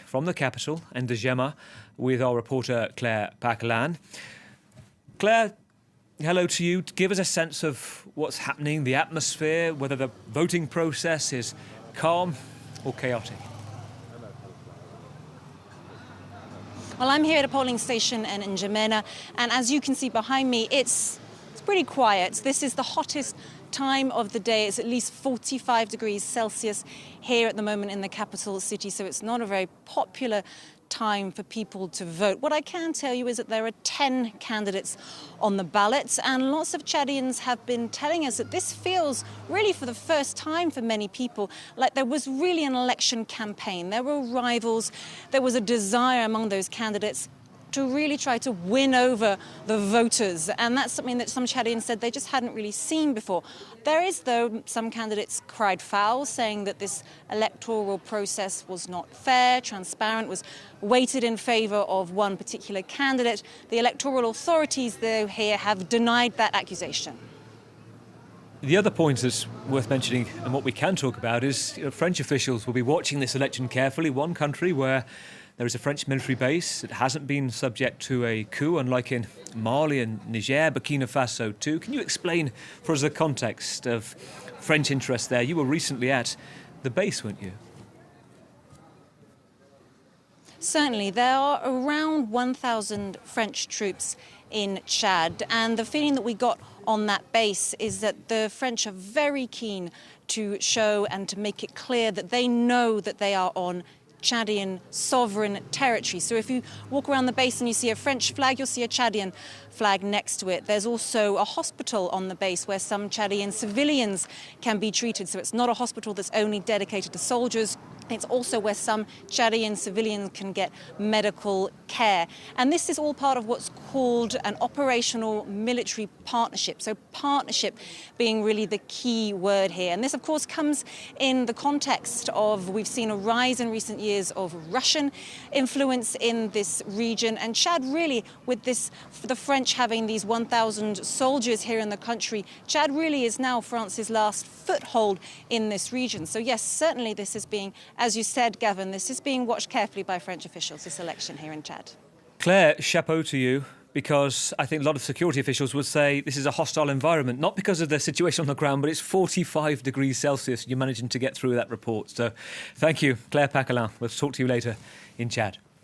From the capital, and Ndjema, with our reporter Claire Paccalin. Claire, hello to you. Give us a sense of what's happening, the atmosphere, whether the voting process is calm or chaotic. Well, I'm here at a polling station in N'Djamena, and as you can see behind me, it's pretty quiet. This is the hottest time of the day. It's at least 45 degrees Celsius here at the moment in the capital city, so it's not a very popular time for people to vote. What I can tell you is that there are 10 candidates on the ballot, and lots of Chadians have been telling us that this feels really for the first time for many people like there was really an election campaign. There were rivals, there was a desire among those candidates to really try to win over the voters, and that's something that some Chadians said they just hadn't really seen before. There is, though, some candidates cried foul, saying that this electoral process was not fair, transparent, was weighted in favour of one particular candidate. The electoral authorities, though, here have denied that accusation. The other point that's worth mentioning, and what we can talk about, is French officials will be watching this election carefully. One country where there is a French military base. It hasn't been subject to a coup, unlike in Mali and Niger, Burkina Faso too. Can you explain for us the context of French interest there? You were recently at the base, weren't you? Certainly. There are around 1,000 French troops in Chad, and the feeling that we got on that base is that the French are very keen to show and to make it clear that they know that they are on Chadian sovereign territory. So if you walk around the base and you see a French flag, you'll see a Chadian flag next to it. There's also a hospital on the base where some Chadian civilians can be treated. So it's not a hospital that's only dedicated to soldiers. It's also where some Chadian civilians can get medical care. And this is all part of what's called an operational military partnership. So partnership being really the key word here. And this, of course, comes in the context of we've seen a rise in recent years of Russian influence in this region. And Chad really, with this, for the French having these 1,000 soldiers here in the country, Chad really is now France's last foothold in this region. So yes, certainly this is being, as you said, Gavin, this is being watched carefully by French officials, this election here in Chad. Claire, chapeau to you, because I think a lot of security officials would say this is a hostile environment, not because of the situation on the ground, but it's 45 degrees Celsius. You're managing to get through that report. So thank you, Claire Paccalin. We'll talk to you later in Chad.